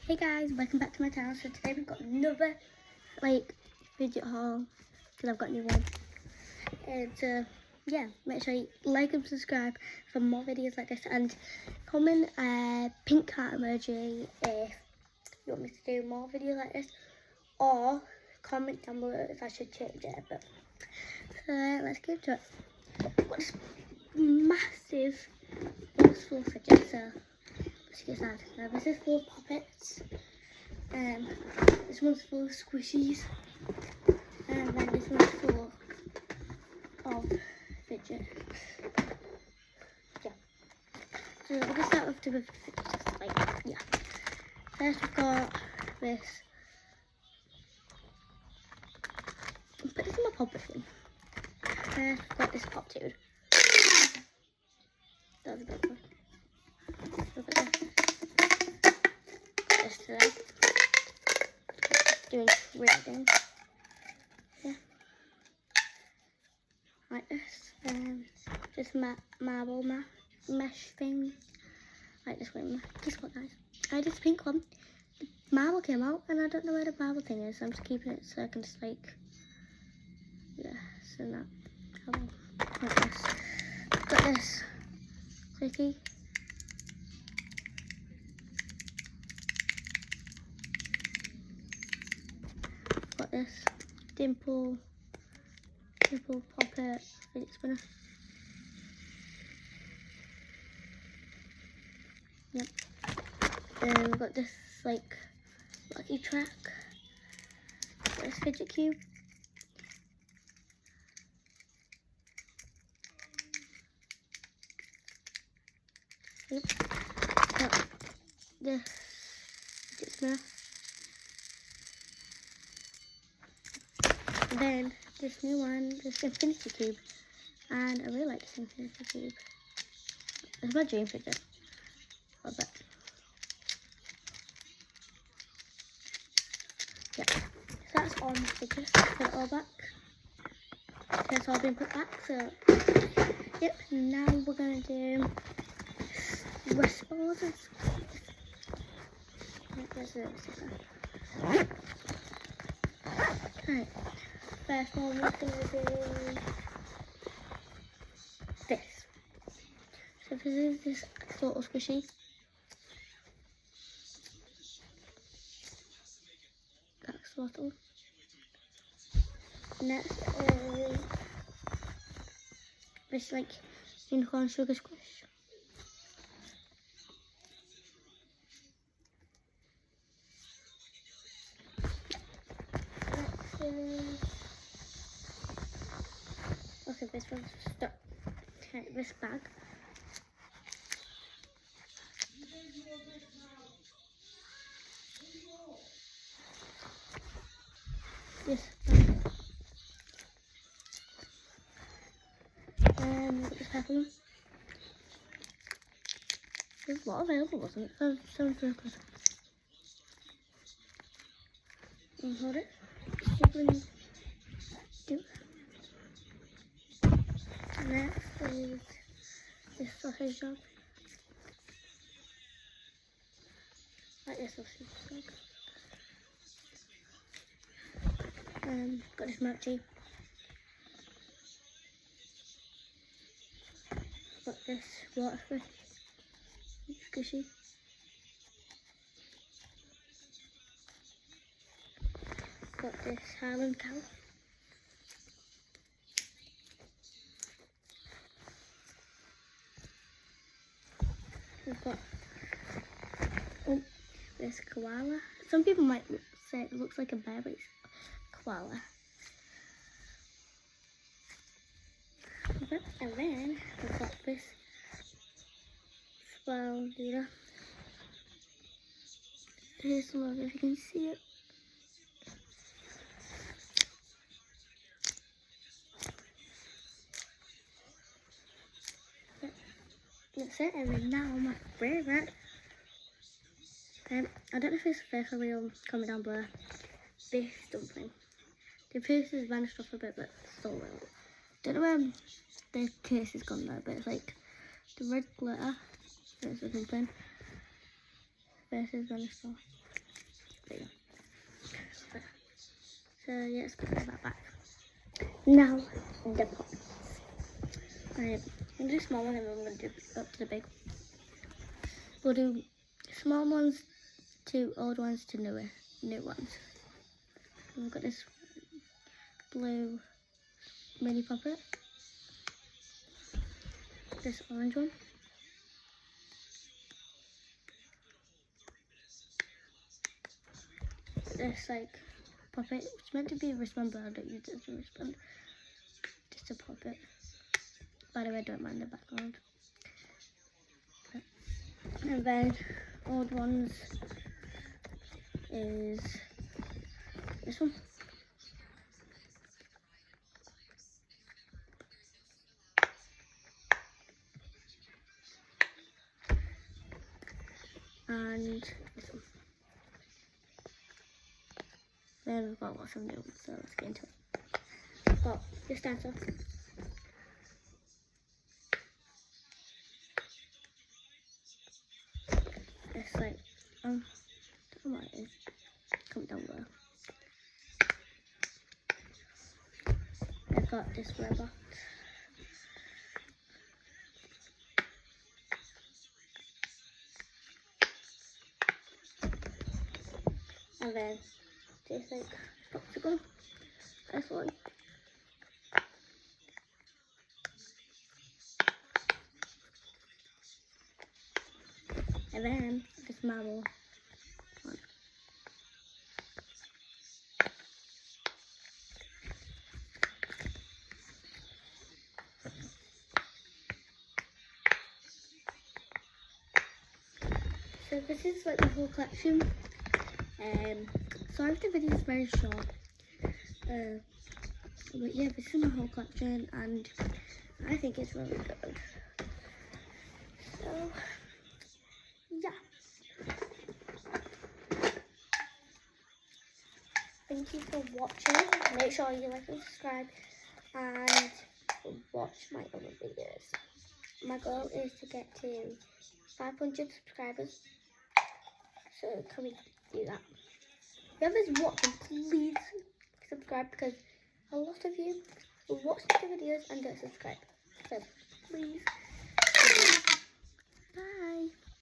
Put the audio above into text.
Hey guys, welcome back to my channel. So today we've got another fidget haul because I've got a new one. And yeah, make sure you like and subscribe for more videos like this, and comment pink heart emoji if you want me to do more videos like this, or comment down below if I should change it a bit. So let's get to it. I've got this massive box full of fidgets, so let's get started. Now this is full of poppets. This one's full of squishies, and then this one's full of fidgets. Yeah. So we're gonna start off with the fidgets. First we've got this. I'll put this in my poppet thing. First we've got this pop dude. That was a big one. Look at this. This to there. Doing weird things. Yeah. Like this. Just marble mesh thing. Like this one. Guess what, guys? I had this pink one. The marble came out, and I don't know where the marble thing is. So I'm just keeping it so I can just so that. Like this. Got this clicky. Got this dimple poppet fidget spinner. Yep. Then we've got this lucky track. Got this fidget cube. Yep. Got this fidget spinner. Then this new one, this infinity cube, and I really like this infinity cube. It's my dream fidget. Love it. Yeah, so that's all my fidgets. Put it all back. Okay, it's all been put back. So, yep. Now we're gonna do responses. Right. First one we're gonna do this. So this is this little squishy. Axolotl. Next is this unicorn sugar squish. Next is okay, this one's stuck. Take this bag. This bag. Look at this peppermint. There's a lot available, wasn't it? Sounds very good. And hold it. Next is this sausage dog. Like this sausage dog. Got this mochi. Got this water fish. Squishy. Got this Highland cow. We've got this koala. Some people might say it looks like a bear, but it's koala. And then we've got this swirl leader. Here's some of it if you can see it. That's it, and then now my favourite. I don't know if it's fake or real, comment down below. This dumpling. The face has vanished off a bit, but still real. Don't know where the case is gone though, but it's like the red glitter. There's the dumpling. Face is vanished off. There you go. So yeah, let's put that back. Now the pots. Right, I'm gonna do small one and then we're gonna do up to the big. We'll do small ones to old ones to new ones. And we've got this blue mini puppet. This orange one. This like puppet. It's meant to be a wristband, but I don't use it as a wristband. Just a puppet. By the way, don't mind the background. And then old ones is this one. And this one. Then we've got lots of new ones, so let's get into it. I've got this dinosaur. It's like, I don't know what it is. Comment down below. I've got this robot. And then this like popsicle. This one. And then this marble one. So this is like the whole collection. Sorry if the video is very short. But yeah, this is my whole collection and I think it's really good. So yeah. Thank you for watching. Make sure you like and subscribe and watch my other videos. My goal is to get to 500 subscribers. So can we do that? Whoever's watching, please subscribe because a lot of you will watch the videos and don't subscribe. So please. Bye.